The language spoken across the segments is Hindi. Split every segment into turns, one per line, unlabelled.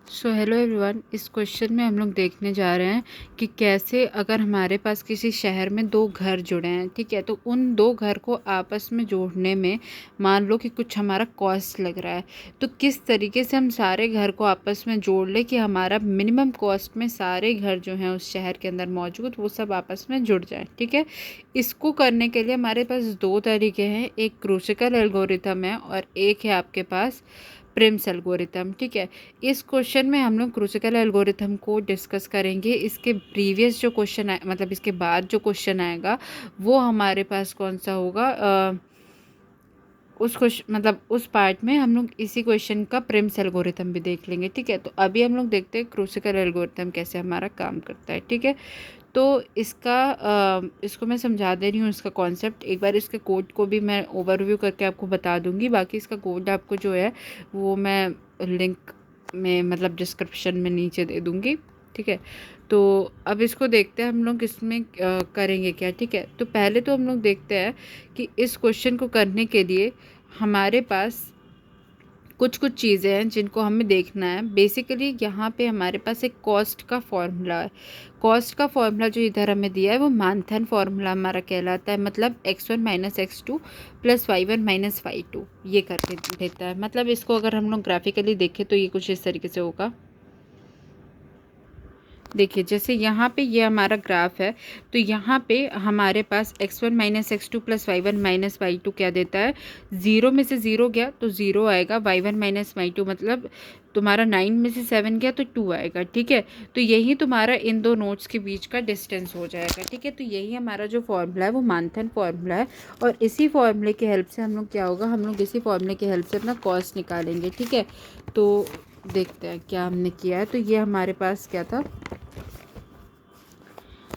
So hello everyone. इस क्वेश्चन में हम लोग देखने जा रहे हैं कि कैसे अगर हमारे पास किसी शहर में दो घर जुड़े हैं, ठीक है, तो उन दो घर को आपस में जोड़ने में मान लो कि कुछ हमारा कॉस्ट लग रहा है, तो किस तरीके से हम सारे घर को आपस में जोड़ ले कि हमारा मिनिमम कॉस्ट में सारे घर जो हैं उस शहर के अंदर मौजूद वो सब आपस में जुड़ जाए। ठीक है, इसको करने के लिए हमारे पास दो तरीके हैं, एक क्रूसिकल एल्गोरिथम है और एक है आपके पास प्रिम्स एल्गोरिथम। ठीक है, इस क्वेश्चन में हम लोग क्रूसिकल एल्गोरिथम को डिस्कस करेंगे। इसके प्रीवियस जो क्वेश्चन आए, मतलब इसके बाद जो क्वेश्चन आएगा वो हमारे पास कौन सा होगा, उस क्वेश्चन मतलब उस पार्ट में हम लोग इसी क्वेश्चन का प्रिम्स एल्गोरिथम भी देख लेंगे। ठीक है, तो अभी हम लोग देखते हैं क्रूसिकल एल्गोरिथम कैसे हमारा काम करता है। ठीक है, तो इसको मैं समझा दे रही हूँ, इसका कॉन्सेप्ट। एक बार इसके कोड को भी मैं ओवरव्यू करके आपको बता दूंगी, बाकी इसका कोड आपको जो है वो मैं लिंक में मतलब डिस्क्रिप्शन में नीचे दे दूंगी। ठीक है, तो अब इसको देखते हैं हम लोग इसमें करेंगे क्या। ठीक है, तो पहले तो हम लोग देखते हैं कि इस क्वेश्चन को करने के लिए हमारे पास कुछ कुछ चीज़ें हैं जिनको हमें देखना है। बेसिकली यहाँ पे हमारे पास एक कॉस्ट का फॉर्मूला है। कॉस्ट का फॉर्मूला जो इधर हमें दिया है वो मानथन फॉर्मूला हमारा कहलाता है, मतलब x1 minus x2 plus y1 minus y2 ये करके देता है। मतलब इसको अगर हम लोग ग्राफिकली देखें तो ये कुछ इस तरीके से होगा। देखिए, जैसे यहाँ पे ये हमारा ग्राफ है, तो यहाँ पे हमारे पास x1 minus x2 plus y1 minus y2 क्या देता है, ज़ीरो में से ज़ीरो गया तो ज़ीरो आएगा, y1 माइनस y2 मतलब तुम्हारा 9 में से 7 गया तो 2 आएगा। ठीक है, तो यही तुम्हारा इन दो नोट्स के बीच का डिस्टेंस हो जाएगा। ठीक है, तो यही हमारा जो फॉर्मूला है वो मानथन फॉर्मूला है, और इसी फॉर्मूले की हेल्प से हम लोग क्या होगा, हम लोग इसी फॉर्मूले की हेल्प से अपना कॉस्ट निकालेंगे। ठीक है, तो देखते हैं क्या हमने किया है। तो ये हमारे पास क्या था,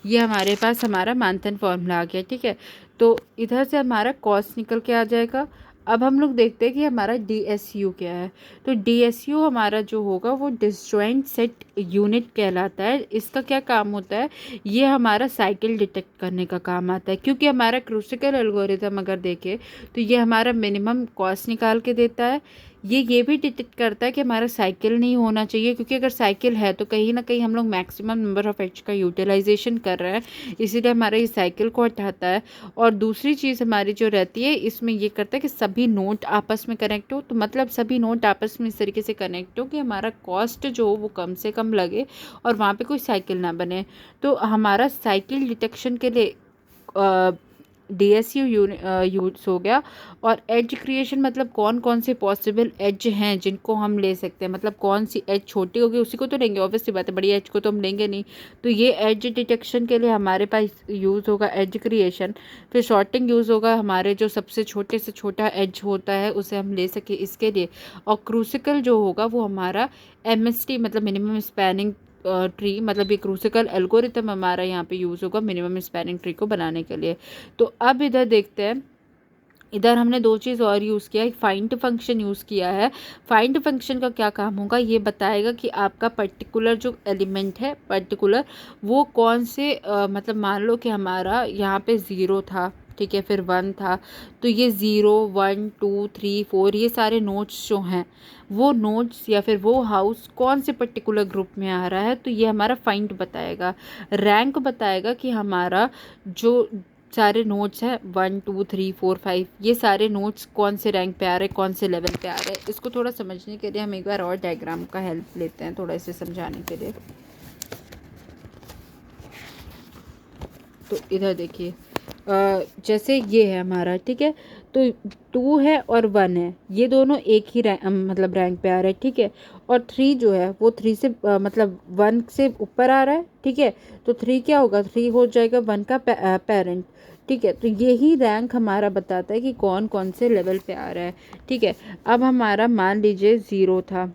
ये हमारे पास हमारा मानथन फॉर्मूला आ गया। ठीक है, तो इधर से हमारा कॉस्ट निकल के आ जाएगा। अब हम लोग देखते हैं कि हमारा DSU क्या है। तो DSU हमारा जो होगा वो डिसजॉइंट सेट यूनिट कहलाता है। इसका क्या काम होता है, ये हमारा साइकिल डिटेक्ट करने का काम आता है, क्योंकि हमारा क्रूसिकल एल्गोरिथम अगर देखें तो ये हमारा मिनिमम कॉस्ट निकाल के देता है। ये भी डिटेक्ट करता है कि हमारा साइकिल नहीं होना चाहिए, क्योंकि अगर साइकिल है तो कहीं ना कहीं हम लोग मैक्सिमम नंबर ऑफ एज का यूटिलाइजेशन कर रहे हैं, इसीलिए हमारा ये साइकिल को हटाता है। और दूसरी चीज़ हमारी जो रहती है इसमें ये करता है कि सभी नोट आपस में कनेक्ट हो, तो मतलब सभी नोट आपस में इस तरीके से कनेक्ट हो कि हमारा कॉस्ट जो हो वो कम से कम लगे और वहाँ पे कोई साइकिल ना बने। तो हमारा साइकिल डिटेक्शन के लिए DSU यूज हो गया। और एज क्रिएशन मतलब कौन कौन से पॉसिबल एज हैं जिनको हम ले सकते हैं, मतलब कौन सी एज छोटी होगी उसी को तो लेंगे, ऑब्वियसली बात है, बड़ी एज को तो हम लेंगे नहीं। तो ये एज डिटेक्शन के लिए हमारे पास यूज़ होगा एज क्रिएशन। फिर शॉर्टिंग यूज़ होगा, हमारे जो सबसे छोटे से छोटा एज होता है उसे हम ले सके इसके लिए। और क्रूसिकल जो होगा वो हमारा MST मतलब मिनिमम स्पैनिंग ट्री, मतलब ये क्रूसिकल एल्गोरिथम हमारा यहाँ पे यूज़ होगा मिनिमम स्पैनिंग ट्री को बनाने के लिए। तो अब इधर देखते हैं, इधर हमने दो चीज़ और यूज़ किया है, फाइंड फंक्शन यूज़ किया है। फाइंड फंक्शन का क्या काम होगा, ये बताएगा कि आपका पर्टिकुलर जो एलिमेंट है पर्टिकुलर वो कौन से मतलब मान लो कि हमारा यहाँ पे 0 था, ठीक है, फिर 1 था, तो ये 0 1 2 3 4 ये सारे नोट्स जो हैं वो नोट्स या फिर वो हाउस कौन से पर्टिकुलर ग्रुप में आ रहा है, तो ये हमारा फाइंड बताएगा। रैंक बताएगा कि हमारा जो सारे नोट्स हैं 1 2 3 4 5 ये सारे नोट्स कौन से रैंक पे आ रहे हैं, कौन से लेवल पे आ रहे हैं। इसको थोड़ा समझने के लिए हम एक बार और डायग्राम का हेल्प लेते हैं थोड़ा इसे समझाने के लिए। तो इधर देखिए, जैसे ये है हमारा, ठीक है, तो 2 है और 1 है, ये दोनों एक ही रैंक मतलब रैंक पे आ रहा है। ठीक है, और 3 जो है वो 3 से मतलब 1 से ऊपर आ रहा है। ठीक है, तो 3 क्या होगा, 3 हो जाएगा 1 का पेरेंट। ठीक है, तो यही रैंक हमारा बताता है कि कौन कौन से लेवल पे आ रहा है। ठीक है, अब हमारा मान लीजिए 0 था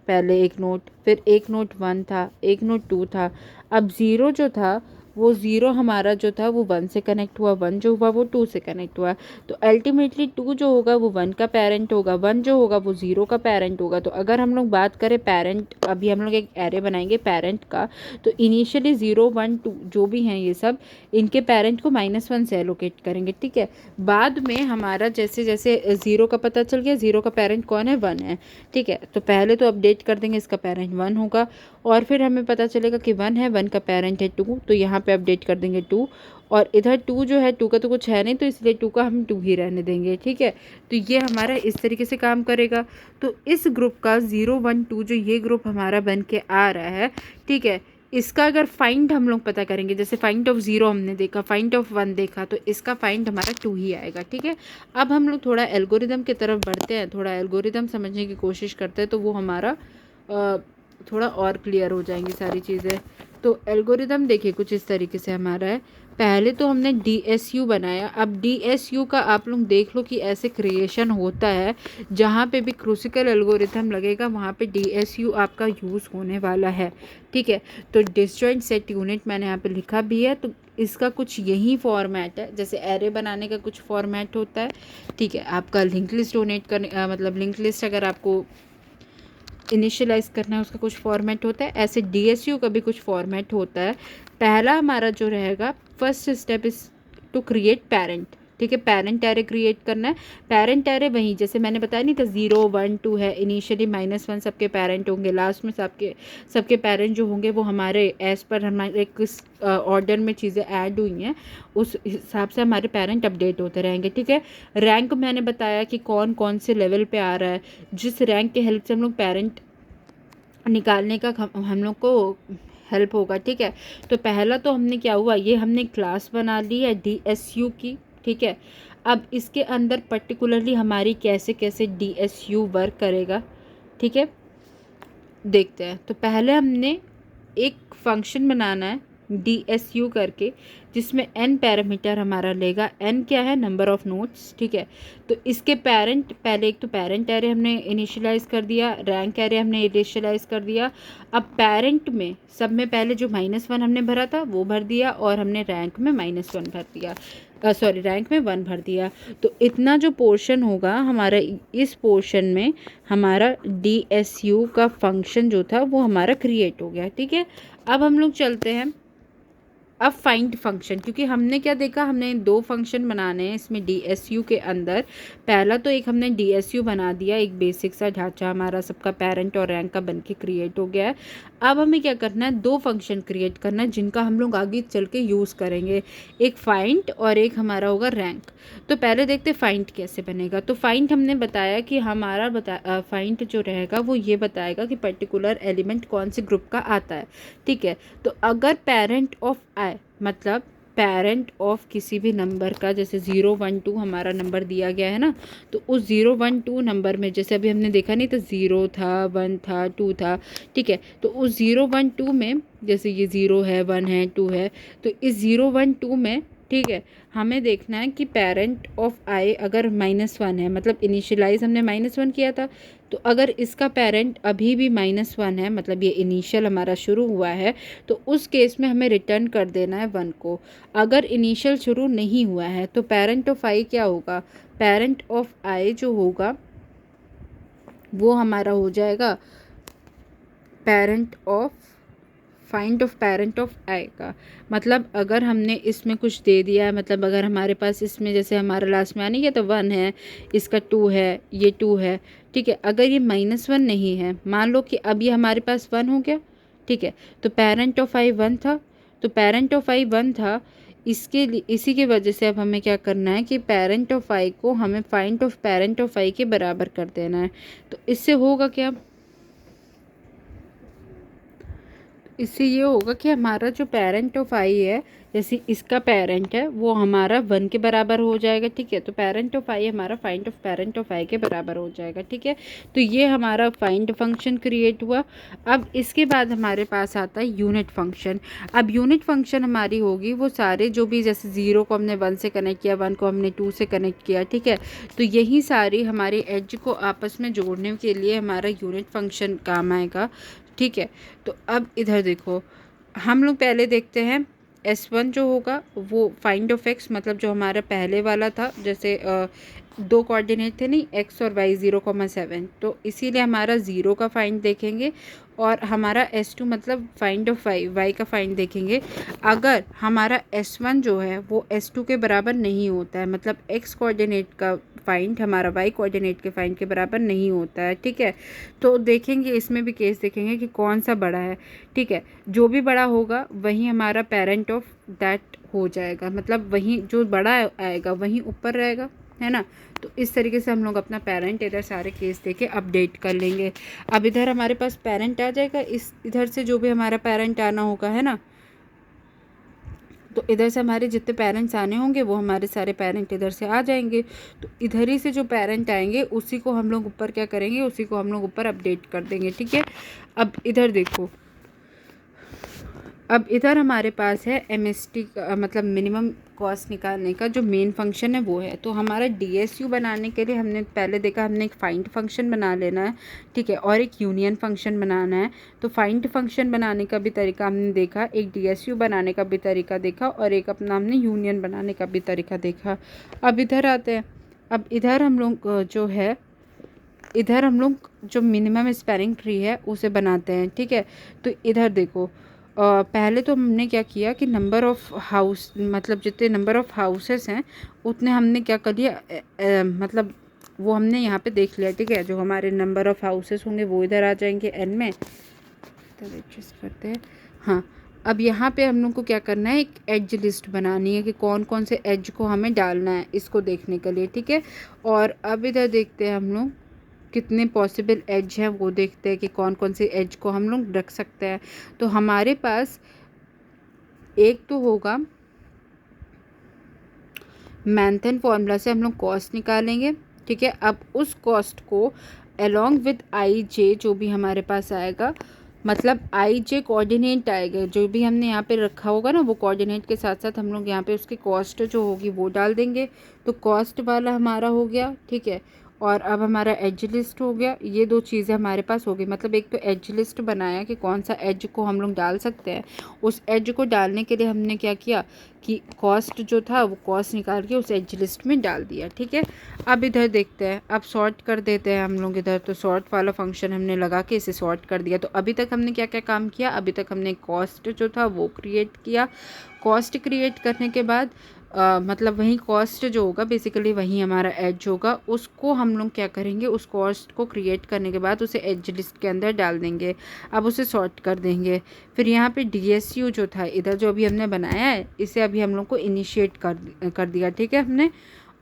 पहले एक नोट, फिर एक नोट 1 था, एक नोट 2 था। अब 0 जो था वो 0 हमारा जो था वो 1 से कनेक्ट हुआ, 1 जो हुआ वो 2 से कनेक्ट हुआ। तो अल्टीमेटली 2 जो होगा वो 1 का पेरेंट होगा, 1 जो होगा वो 0 का पेरेंट होगा। तो अगर हम लोग बात करें पेरेंट, अभी हम लोग एक एरे बनाएंगे पेरेंट का, तो इनिशियली 0 1 2 जो भी हैं ये सब, इनके पेरेंट को -1 से एलोकेट करेंगे, ठीक है। बाद में हमारा जैसे जैसे 0 का पता चल गया, 0 का पेरेंट कौन है, 1 है, ठीक है। तो पहले तो अपडेट कर देंगे, इसका पेरेंट 1 होगा, और फिर हमें पता चलेगा कि 1 है, 1 का पेरेंट है 2, तो यहाँ पे अपडेट कर देंगे 2, और इधर 2 जो है 2 का तो कुछ है नहीं, तो इसलिए 2 का हम 2 ही रहने देंगे, ठीक है। तो ये हमारा इस तरीके से काम करेगा। तो इस ग्रुप का 0 1 2 जो ये ग्रुप हमारा बन के आ रहा है, ठीक है, इसका अगर फाइंड हम लोग पता करेंगे, जैसे फाइंड ऑफ 0 हमने देखा, फाइंड ऑफ 1 देखा, तो इसका फाइंड हमारा 2 ही आएगा, ठीक है। अब हम लोग थोड़ा एल्गोरिदम की तरफ बढ़ते हैं, थोड़ा एल्गोरिदम समझने की कोशिश करते हैं, तो वो हमारा थोड़ा और क्लियर हो जाएंगी सारी चीज़ें। तो एल्गोरिदम देखिए कुछ इस तरीके से हमारा है। पहले तो हमने DSU बनाया। अब DSU का आप लोग देख लो कि ऐसे क्रिएशन होता है, जहाँ पे भी क्रूसिकल एल्गोरिथम लगेगा वहाँ पे DSU आपका यूज़ होने वाला है, ठीक है। तो डिसजॉइंट सेट यूनिट मैंने यहाँ पे लिखा भी है। तो इसका कुछ यही फॉर्मेट है, जैसे एरे बनाने का कुछ फॉर्मेट होता है, ठीक है। आपका लिंक लिस्ट डोनेट करने मतलब लिंक लिस्ट अगर आपको इनिशियलाइज करना है उसका कुछ फॉर्मेट होता है, ऐसे DSU का भी कुछ फॉर्मेट होता है। पहला हमारा जो रहेगा, first step is to create parent, ठीक है। पेरेंट एरे क्रिएट करना है। पेरेंट एरे वहीं जैसे मैंने बताया नहीं था, 0 1 2 है, इनिशियली -1 सबके पेरेंट होंगे, लास्ट में सबके पेरेंट जो होंगे वो हमारे एज पर हमारे किस ऑर्डर में चीज़ें ऐड हुई हैं उस हिसाब से हमारे पेरेंट अपडेट होते रहेंगे, ठीक है। रैंक मैंने बताया कि कौन कौन से लेवल पे आ रहा है, जिस रैंक के हेल्प से हम लोग पेरेंट निकालने का हम लोग को हेल्प होगा, ठीक है। तो पहला तो हमने क्या हुआ, ये हमने क्लास बना ली है DSU की, ठीक है। अब इसके अंदर पर्टिकुलरली हमारी कैसे कैसे DSU वर्क करेगा, ठीक है, देखते हैं। तो पहले हमने एक फंक्शन बनाना है DSU करके, जिसमें n पैरामीटर हमारा लेगा। n क्या है, नंबर ऑफ़ नोड्स, ठीक है। तो इसके पेरेंट, पहले एक तो पेरेंट एरे हमने इनिशियलाइज़ कर दिया, रैंक एरे हमने इनिशियलाइज़ कर दिया। अब पेरेंट में सब में पहले जो -1 हमने भरा था वो भर दिया, और हमने रैंक में -1 भर दिया, रैंक में 1 भर दिया। तो इतना जो पोर्शन होगा हमारा, इस पोर्शन में हमारा DSU का फंक्शन जो था वो हमारा क्रिएट हो गया, ठीक है। अब हम लोग चलते हैं अब फाइंड फंक्शन, क्योंकि हमने क्या देखा, हमने 2 फंक्शन बनाने हैं इसमें DSU के अंदर। पहला तो एक हमने DSU बना दिया, एक बेसिक सा ढांचा हमारा सबका पेरेंट और रैंक का बनके क्रिएट हो गया है। अब हमें क्या करना है, 2 फंक्शन क्रिएट करना है जिनका हम लोग आगे चल के यूज़ करेंगे, एक फाइंड और एक हमारा होगा रैंक। तो पहले देखते फाइंड कैसे बनेगा। तो फाइंड हमने बताया कि हमारा फाइंड जो रहेगा वो ये बताएगा कि पर्टिकुलर एलिमेंट कौन से ग्रुप का आता है, ठीक है। तो अगर पेरेंट ऑफ आई मतलब पेरेंट ऑफ किसी भी नंबर का, जैसे 0 1 2 हमारा नंबर दिया गया है ना, तो उस 0 1 2 नंबर में जैसे अभी हमने देखा नहीं, तो 0 था, 1 था, 2 था, ठीक है। तो उस 0 1 2 में जैसे ये 0 है, 1 है, 2 है, तो इस 0 1 2 में, ठीक है, हमें देखना है कि पेरेंट ऑफ आई अगर -1 है, मतलब इनिशियलाइज हमने -1 किया था, तो अगर इसका पेरेंट अभी भी -1 है, मतलब ये इनिशियल हमारा शुरू हुआ है, तो उस केस में हमें रिटर्न कर देना है 1 को। अगर इनिशियल शुरू नहीं हुआ है तो पेरेंट ऑफ आई क्या होगा, पेरेंट ऑफ आई जो होगा वो हमारा हो जाएगा parent of find of parent of I का। मतलब अगर हमने इसमें कुछ दे दिया है, मतलब अगर हमारे पास इसमें जैसे हमारा लास्ट में आने गया तो 1 है, इसका 2 है, ये 2 है, ठीक है। अगर ये -1 नहीं है, मान लो कि अब ये हमारे पास 1 हो गया, ठीक है, तो पेरेंट ऑफ आई 1 था, तो पेरेंट ऑफ आई 1 था, इसके लिए इसी की वजह से अब हमें क्या करना है कि पेरेंट ऑफ आई को हमें फाइंड ऑफ पेरेंट ऑफ आई के बराबर कर देना है। तो इससे होगा क्या, इससे ये होगा कि हमारा जो पेरेंट ऑफ आई है, जैसे इसका पेरेंट है वो हमारा 1 के बराबर हो जाएगा, ठीक है। तो पेरेंट ऑफ आई हमारा फाइंड ऑफ पेरेंट ऑफ आई के बराबर हो जाएगा, ठीक है। तो ये हमारा फाइंड फंक्शन क्रिएट हुआ। अब इसके बाद हमारे पास आता है यूनिट फंक्शन। अब यूनिट फंक्शन हमारी होगी वो सारे जो भी, जैसे 0 को हमने 1 से कनेक्ट किया, 1 को हमने 2 से कनेक्ट किया, ठीक है। तो यही सारी हमारी एज को आपस में जोड़ने के लिए हमारा यूनिट फंक्शन काम आएगा, ठीक है। तो अब इधर देखो, हम लोग पहले देखते हैं S1 जो होगा वो फाइंड ऑफ x, मतलब जो हमारा पहले वाला था, जैसे दो कोऑर्डिनेट थे नहीं, x और y 0,7, तो इसीलिए हमारा 0 का फाइंड देखेंगे और हमारा S2 मतलब फाइंड ऑफ y का फाइंड देखेंगे। अगर हमारा S1 जो है वो S2 के बराबर नहीं होता है, मतलब x कोऑर्डिनेट का फाइंड हमारा y कोऑर्डिनेट के फाइंड के बराबर नहीं होता है, ठीक है, तो देखेंगे इसमें भी केस देखेंगे कि कौन सा बड़ा है, ठीक है, जो भी बड़ा होगा वही हमारा पेरेंट ऑफ दैट हो जाएगा, मतलब वही जो बड़ा आएगा वही ऊपर रहेगा, है ना। तो इस तरीके से हम लोग अपना पेरेंट इधर सारे केस देके अपडेट कर लेंगे। अब इधर हमारे पास पेरेंट आ जाएगा, इस इधर से जो भी हमारा पेरेंट आना होगा, है ना, तो इधर से हमारे जितने पेरेंट्स आने होंगे वो हमारे सारे पेरेंट इधर से आ जाएंगे। तो इधर ही से जो पेरेंट आएंगे उसी को हम लोग ऊपर क्या करेंगे, उसी को हम लोग ऊपर अपडेट कर देंगे, ठीक है। अब इधर देखो, अब इधर हमारे पास है MST का मतलब मिनिमम कॉस्ट निकालने का जो मेन फंक्शन है वो है। तो हमारा DSU बनाने के लिए हमने पहले देखा, हमने एक फाइंड फंक्शन बना लेना है, ठीक है, और एक यूनियन फंक्शन बनाना है। तो फाइंड फंक्शन बनाने का भी तरीका हमने देखा, एक DSU बनाने का भी तरीका देखा और एक अपना हमने यूनियन बनाने का भी तरीका देखा। अब इधर आते हैं, अब इधर हम लोग जो है, इधर हम लोग जो मिनिमम स्पैनिंग ट्री है उसे बनाते हैं, ठीक है। तो इधर देखो, पहले तो हमने क्या किया कि नंबर ऑफ़ हाउस मतलब जितने नंबर ऑफ़ हाउसेस हैं उतने हमने क्या कर लिया, मतलब वो हमने यहाँ पे देख लिया, ठीक है। जो हमारे नंबर ऑफ़ हाउसेस होंगे वो इधर आ जाएंगे n में, तो एडजस्ट करते हैं। हाँ, अब यहाँ पे हम लोग को क्या करना है, एक एज लिस्ट बनानी है कि कौन कौन से एज को हमें डालना है इसको देखने के लिए, ठीक है। और अब इधर देखते हैं हम लोग कितने पॉसिबल एज हैं, वो देखते हैं कि कौन कौन से एज को हम लोग रख सकते हैं। तो हमारे पास एक तो होगा मैंथन फॉर्मूला से हम लोग कॉस्ट निकालेंगे, ठीक है। अब उस कॉस्ट को अलोंग विद आई जे जो भी हमारे पास आएगा, मतलब आई जे कोऑर्डिनेट आएगा, जो भी हमने यहाँ पे रखा होगा ना वो कोऑर्डिनेट के साथ साथ हम लोग यहाँ पे उसकी कॉस्ट जो होगी वो डाल देंगे। तो कॉस्ट वाला हमारा हो गया, ठीक है। और अब हमारा एज लिस्ट हो गया, ये दो चीज़ें हमारे पास हो गई, मतलब एक तो एज लिस्ट बनाया कि कौन सा एज को हम लोग डाल सकते हैं। उस एज को डालने के लिए हमने क्या किया कि कॉस्ट जो था वो कॉस्ट निकाल के उस एज लिस्ट में डाल दिया, ठीक है। अब इधर देखते हैं, अब सॉर्ट कर देते हैं हम लोग इधर। तो सॉर्ट वाला फंक्शन हमने लगा के इसे सॉर्ट कर दिया। तो अभी तक हमने क्या क्या काम किया, अभी तक हमने कॉस्ट जो था वो क्रिएट किया। कॉस्ट क्रिएट करने के बाद मतलब वही कॉस्ट जो होगा बेसिकली वही हमारा एज होगा, उसको हम लोग क्या करेंगे, उस कॉस्ट को क्रिएट करने के बाद उसे एज लिस्ट के अंदर डाल देंगे। अब उसे सॉर्ट कर देंगे। फिर यहाँ पे DSU जो था इधर जो अभी हमने बनाया है, इसे अभी हम लोग को इनिशिएट कर दिया, ठीक है हमने।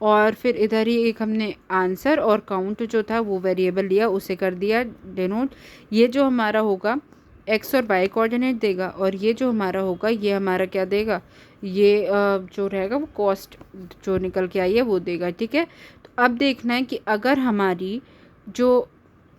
और फिर इधर ही एक हमने आंसर और काउंट जो था वो वेरिएबल लिया, उसे कर दिया डिनोट। ये जो हमारा होगा एक्स और वाई कोऑर्डिनेट देगा, और ये जो हमारा होगा ये हमारा क्या देगा, ये जो रहेगा वो कॉस्ट जो निकल के आई है वो देगा, ठीक है। तो अब देखना है कि अगर हमारी जो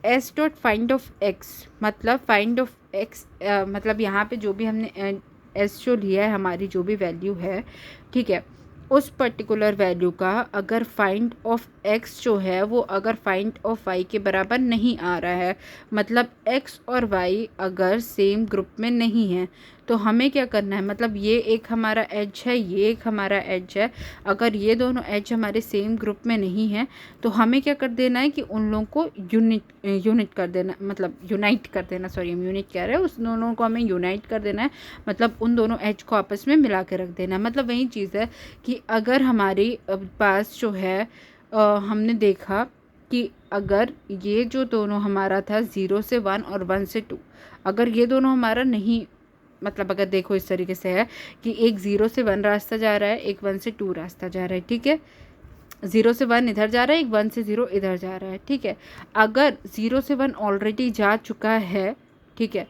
S dot find of x, मतलब फाइंड ऑफ एक्स मतलब यहाँ पे जो भी हमने एस जो लिया है, हमारी जो भी वैल्यू है, ठीक है, उस पर्टिकुलर वैल्यू का अगर फाइंड ऑफ एक्स जो है वो अगर फाइंड ऑफ वाई के बराबर नहीं आ रहा है, मतलब एक्स और वाई अगर सेम ग्रुप में नहीं है, तो हमें क्या करना है, मतलब ये एक हमारा एज है, ये एक हमारा एज है, अगर ये दोनों एज हमारे सेम ग्रुप में नहीं है तो हमें क्या कर देना है कि उन लोगों को यूनिट कर देना, मतलब यूनाइट कर देना, सॉरी हम यूनिट कह रहे हैं, उस दोनों को हमें यूनाइट कर देना है, मतलब उन दोनों एज को आपस में मिला के रख देना है। मतलब वही चीज़ है कि अगर हमारी पास जो है हमने देखा कि अगर ये जो दोनों हमारा था 0 से 1 और 1 से 2, अगर ये दोनों हमारा नहीं, मतलब अगर देखो इस तरीके से है कि एक 0 से 1 रास्ता जा रहा है, एक 1 से 2 रास्ता जा रहा है, ठीक है। 0 से 1 इधर जा रहा है, एक 1 से 0 इधर जा रहा है, ठीक है। अगर 0 से 1 ऑलरेडी जा चुका है, ठीक है,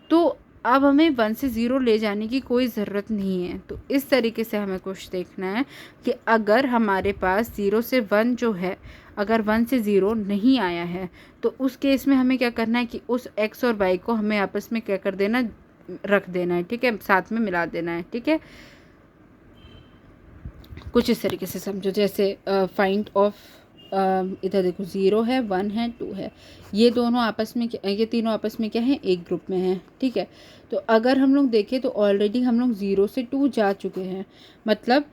तो अब हमें 1 से 0 ले जाने की कोई ज़रूरत नहीं है। तो इस तरीके से हमें कुछ देखना है कि अगर हमारे पास 0 से 1 जो है, अगर 1 से 0 नहीं आया है, तो उस केस में हमें क्या करना है कि उस x और y को हमें आपस में क्या कर देना, रख देना है, ठीक है, साथ में मिला देना है, ठीक है। कुछ इस तरीके से समझो, जैसे फाइंड ऑफ इधर देखो 0 है, 1 है, 2 है, ये दोनों आपस में ये तीनों आपस में क्या है, एक ग्रुप में है। ठीक है, तो अगर हम लोग देखें तो ऑलरेडी हम लोग 0 से 2 जा चुके हैं। मतलब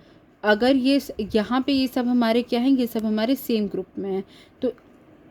अगर ये यहाँ पे ये सब हमारे क्या हैं, ये सब हमारे सेम ग्रुप में है, तो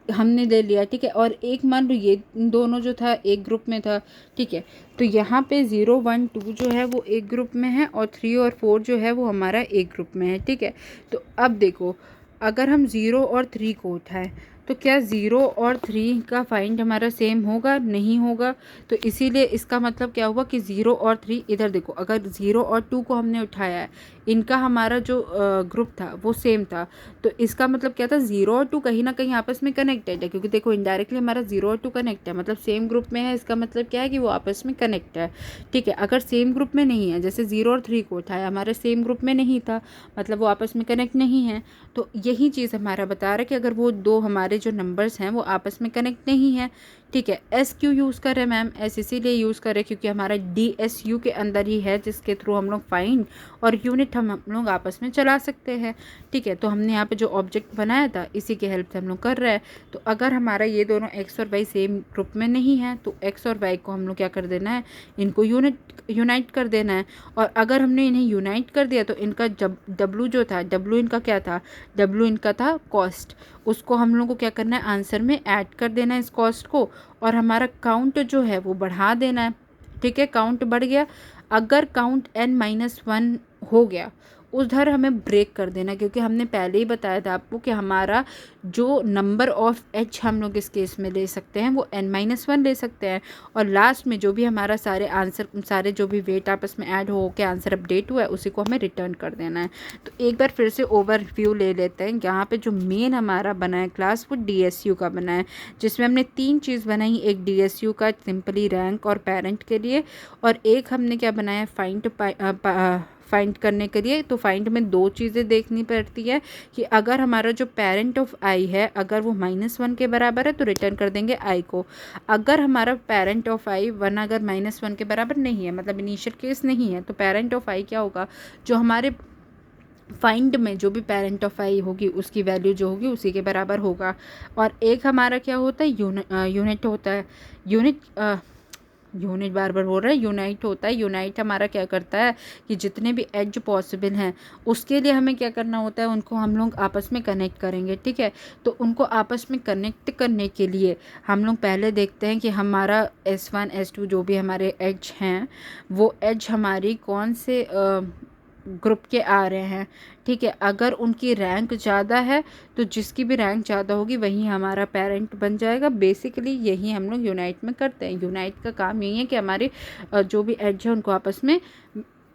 हमने ले लिया। ठीक है, और एक मान लो ये दोनों जो था एक ग्रुप में था। ठीक है, तो यहाँ पे 0, 1, 2 जो है वो एक ग्रुप में है और 3 और 4 जो है वो हमारा एक ग्रुप में है। ठीक है, तो अब देखो अगर हम 0 और 3 को उठाएं तो क्या 0 और 3 का फाइंड हमारा सेम होगा? नहीं होगा। तो इसीलिए इसका मतलब क्या हुआ कि 0 और 3, इधर देखो अगर 0 और 2 को हमने उठाया है, इनका हमारा जो ग्रुप था वो सेम था, तो इसका मतलब क्या था, 0 और 2 कहीं ना कहीं आपस में कनेक्टेड है, क्योंकि देखो इनडायरेक्टली हमारा 0 और 2 कनेक्ट है, मतलब सेम ग्रुप में है, इसका मतलब क्या है कि वो आपस में कनेक्ट है। ठीक है, अगर सेम ग्रुप में नहीं है, जैसे 0 और 3 को उठाया, हमारे सेम ग्रुप में नहीं था, मतलब वो आपस में कनेक्ट नहीं है, तो यही चीज़ हमारा बता रहा है कि अगर वो दो हमारे जो नंबर्स हैं वो आपस में कनेक्ट नहीं है। ठीक है, एस क्यों यूज़ कर रहे हैं मैम? एस इसीलिए यूज़ कर रहे हैं क्योंकि हमारा DSU के अंदर ही है, जिसके थ्रू हम लोग फाइंड और यूनिट हम लोग आपस में चला सकते हैं। ठीक है, तो हमने यहाँ पे जो ऑब्जेक्ट बनाया था इसी के हेल्प से हम लोग कर रहे हैं। तो अगर हमारा ये दोनों एक्स और वाई सेम ग्रुप में नहीं है तो एक्स और वाई को हम लोग क्या कर देना है, इनको यूनाइट कर देना है। और अगर हमने इन्हें यूनाइट कर दिया तो इनका डब्लू जो था, डब्लू इनका क्या था, डब्लू इनका था कॉस्ट, उसको हम लोग को क्या करना है, आंसर में ऐड कर देना है इस कॉस्ट को, और हमारा काउंट जो है वो बढ़ा देना है। ठीक है, काउंट बढ़ गया, अगर काउंट n-1 हो गया उधर हमें ब्रेक कर देना, क्योंकि हमने पहले ही बताया था आपको कि हमारा जो नंबर ऑफ एच हम लोग इस केस में ले सकते हैं वो n-1 ले सकते हैं, और लास्ट में जो भी हमारा सारे जो भी वेट आपस में ऐड हो के आंसर अपडेट हुआ है उसी को हमें रिटर्न कर देना है। तो एक बार फिर से ओवरव्यू ले लेते हैं। यहाँ पे जो मेन हमारा बना है क्लास वो DSU का बना है, जिसमें हमने 3 चीज़ बनाई, एक DSU का सिंपली रैंक और पेरेंट के लिए, और एक हमने क्या बनाया, फाइंड करने के लिए। तो फाइंड में 2 चीज़ें देखनी पड़ती है कि अगर हमारा जो पेरेंट ऑफ आई है अगर वो -1 के बराबर है तो रिटर्न कर देंगे आई को, अगर हमारा पेरेंट ऑफ आई 1 अगर -1 के बराबर नहीं है, मतलब इनिशियल केस नहीं है, तो पेरेंट ऑफ आई क्या होगा, जो हमारे फाइंड में जो भी पेरेंट ऑफ आई होगी उसकी वैल्यू जो होगी उसी के बराबर होगा। और एक हमारा क्या होता है, यूनिट होता है, यूनिट बार बार हो रहा है, यूनाइट होता है। यूनाइट हमारा क्या करता है कि जितने भी एज पॉसिबल हैं उसके लिए हमें क्या करना होता है, उनको हम लोग आपस में कनेक्ट करेंगे। ठीक है, तो उनको आपस में कनेक्ट करने के लिए हम लोग पहले देखते हैं कि हमारा S1 S2 जो भी हमारे एज हैं वो एज हमारी कौन से ग्रुप के आ रहे हैं। ठीक है, अगर उनकी रैंक ज़्यादा है तो जिसकी भी रैंक ज़्यादा होगी वही हमारा पेरेंट बन जाएगा। बेसिकली यही हम लोग यूनाइट में करते हैं। यूनाइट का काम यही है कि हमारे जो भी एज है उनको आपस में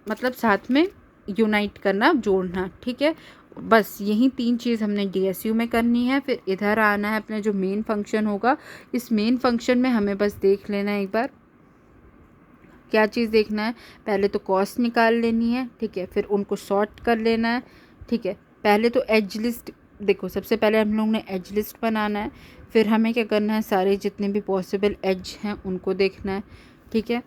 मतलब साथ में यूनाइट करना, जोड़ना। ठीक है, बस यही 3 चीज़ हमने DSU में करनी है। फिर इधर आना है अपना जो मेन फंक्शन होगा, इस मेन फंक्शन में हमें बस देख लेना है एक बार क्या चीज़ देखना है, पहले तो कॉस्ट निकाल लेनी है। ठीक है, फिर उनको सॉर्ट कर लेना है। ठीक है, पहले तो एज लिस्ट देखो, सबसे पहले हम लोग ने एज लिस्ट बनाना है, फिर हमें क्या करना है, सारे जितने भी पॉसिबल एज हैं उनको देखना है। ठीक है,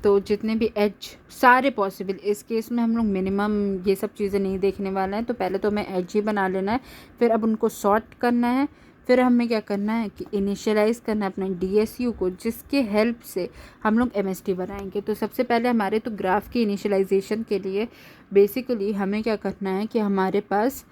तो जितने भी एज सारे पॉसिबल, इस केस में हम लोग मिनिमम ये सब चीज़ें नहीं देखने वाला है, तो पहले तो हमें एज ही बना लेना है, फिर अब उनको सॉर्ट करना है, फिर हमें क्या करना है कि इनिशियलाइज़ करना है अपना DSU को, जिसके हेल्प से हम लोग MST बनाएंगे। तो सबसे पहले हमारे तो ग्राफ की इनिशियलाइजेशन के लिए बेसिकली हमें क्या करना है कि हमारे पास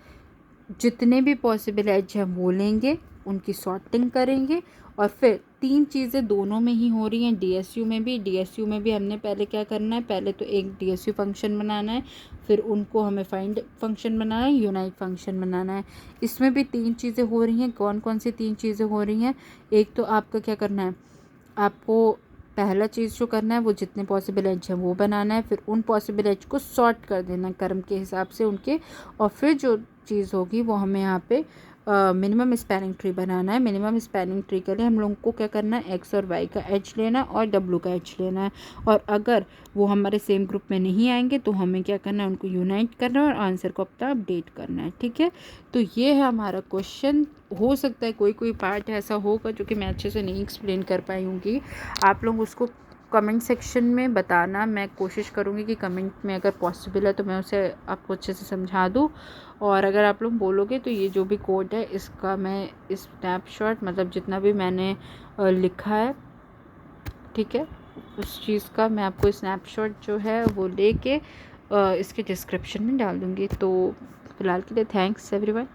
जितने भी पॉसिबल एज हैं वो लेंगे, उनकी सॉर्टिंग करेंगे, और फिर 3 चीज़ें दोनों में ही हो रही हैं, DSU में भी हमने पहले क्या करना है, पहले तो एक DSU फंक्शन बनाना है, फिर उनको हमें फाइंड फंक्शन बनाना है, यूनाइट फंक्शन बनाना है। इसमें भी 3 चीज़ें हो रही हैं। कौन कौन सी 3 चीज़ें हो रही हैं, एक तो आपका क्या करना है, आपको पहला चीज़ जो करना है वो जितने पॉसिबल एज हैं वो बनाना है, फिर उन पॉसिबल एज को सॉर्ट कर देना क्रम के हिसाब से उनके, और फिर जो चीज़ होगी वो हमें यहाँ पे मिनिमम स्पैनिंग ट्री बनाना है। मिनिमम स्पैनिंग ट्री के लिए हम लोगों को क्या करना है, एक्स और वाई का एज लेना है और डब्लू का एज लेना है, और अगर वो हमारे सेम ग्रुप में नहीं आएंगे तो हमें क्या करना है, उनको यूनाइट करना है और आंसर को अपना अपडेट करना है। ठीक है, तो ये है हमारा क्वेश्चन। हो सकता है कोई पार्ट ऐसा होगा जो कि मैं अच्छे से नहीं एक्सप्लेन कर पाई हूँगी, आप लोग उसको कमेंट सेक्शन में बताना, मैं कोशिश करूँगी कि कमेंट में अगर पॉसिबल है तो मैं उसे आपको अच्छे से समझा दूँ। और अगर आप लोग बोलोगे तो ये जो भी कोड है इसका मैं स्नैपशॉट मतलब जितना भी मैंने लिखा है, ठीक है, उस चीज़ का मैं आपको स्नैपशॉट जो है वो लेके इसके डिस्क्रिप्शन में डाल दूँगी। तो फ़िलहाल के लिए थैंक्स एवरीवन।